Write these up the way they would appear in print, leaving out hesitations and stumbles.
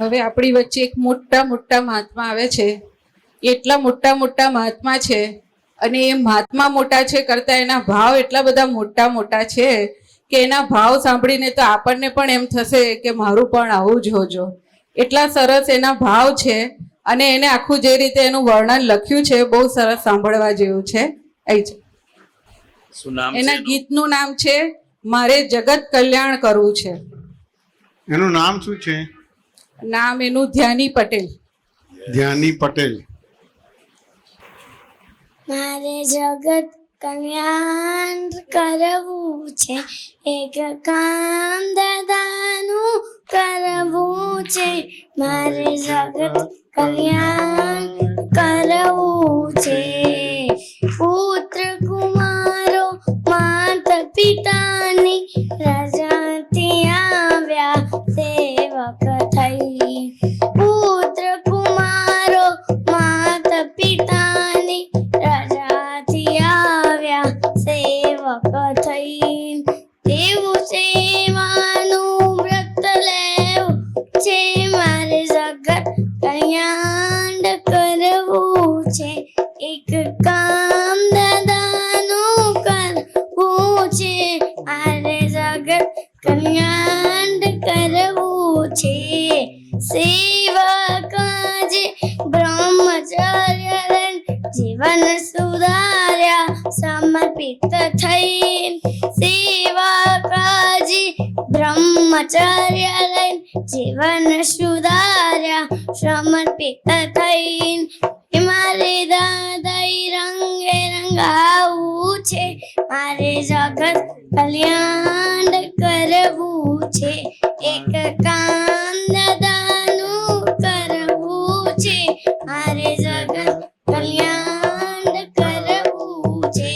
હવે આપણી વચ્ચે એક મોટા મોટા મહાત્મા આવે છે. એટલા મોટા મોટા મહાત્મા છે અને એ મહાત્મા મોટા છે કરતા એના ભાવ એટલા બધા મોટા મોટા છે કે એના ભાવ સાંભળીને તો આપણને પણ એમ થશે કે મારું પણ આવું જ હોજો. એટલા સરસ એના ભાવ છે અને એને આખું જે રીતે એનું વર્ણન લખ્યું છે બહુ સરસ, સાંભળવા જેવું છે. શું નામ એના છે? ગીતનું નામ છે મારે જગત કલ્યાણ કરવું છે. એનું નામ શું છે? નામ એનું ધ્યાની પટેલ. ધ્યાની પટેલ. મારે જગત કલ્યાણ કરવું છે, એક કામ દાદાનું કરવું છે. મારે જગત કલ્યાણ કરવું છે. પુત્ર કુમારો માતા પિતાની રજાથી આવ્યા સેવક થઈ. પુત્ર કુમારો માતા પિતાની રજાથી આવ્યા સેવક થઈ. દેવું સેવાનું વ્રત લેવું છે, મારે જગત કલ્યાણ કરવું છે. એક કામ દાદાનું કરવું છે, મારે જગત કલ્યાણ કરવું છે. સેવકાજે બ્રહ્મચર્ય જીવન સુધાર્યા સમર્પિત થઈ. સેવકાજે બ્રહ્મચર્ય જીવન સુધાર્યા સમર્પિત થઈ. મારે દાદાઈ રંગે રંગાવું છે, મારે જગત કલ્યાણ કરવું છે. એક કામ દાદાનું કરવું છે, મારે જગત કલ્યાણ કરવું છે.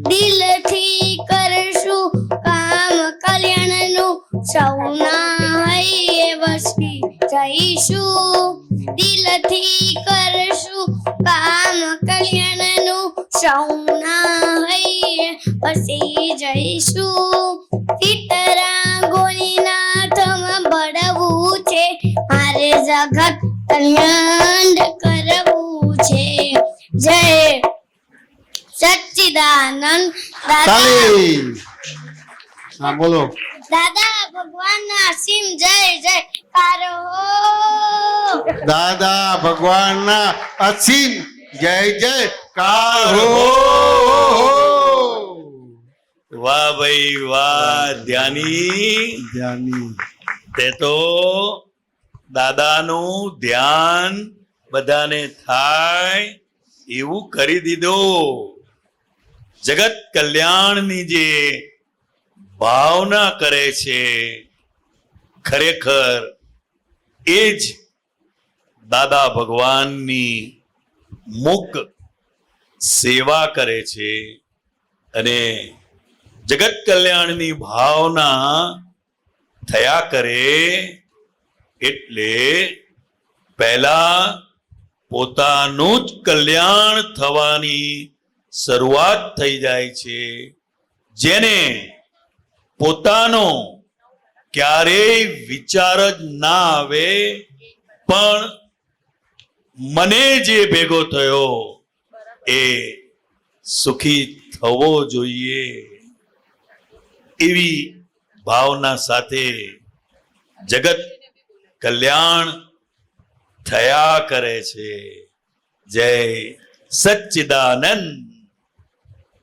દિલથી કરશું કામ કલ્યાણનું, સૌના હૈયે વસી જઈશું. દિલથી કરશું કામ કલ્યાણનું, સૌના હૈયે વસી જઈશું. સીતરા ગોળીનાથમાં ભળવું છે, મારે જગત કલ્યાણ કરવું છે. જય સચ્ચિદાનંદ દાદા. હા બોલો. દાદા ભગવાનના અસીમ જય જયકારો. દાદા ભગવાનના અસીમ જય જયકાર હો. વાહ ભાઈ વાહ ધ્યાની. તે તો દાદાનું ધ્યાન બધાને થાય એવું કરી દીધું. જગત કલ્યાણની જે ભાવના કરે છે ખરેખર એ જ દાદા ભગવાનની મુક સેવા કરે છે. અને જગત કલ્યાણની ભાવના થયા કરે એટલે પહેલા પોતાનું જ કલ્યાણ થવાની શરૂઆત થઈ જાય છે. જેને પોતાનો ક્યારેય વિચાર જ ના આવે પણ મને જે ભેગો થયો એ સુખી થવો જોઈએ એવી ભાવના સાથે જગત કલ્યાણ થયા કરે છે. જય સચ્ચિદાનંદ.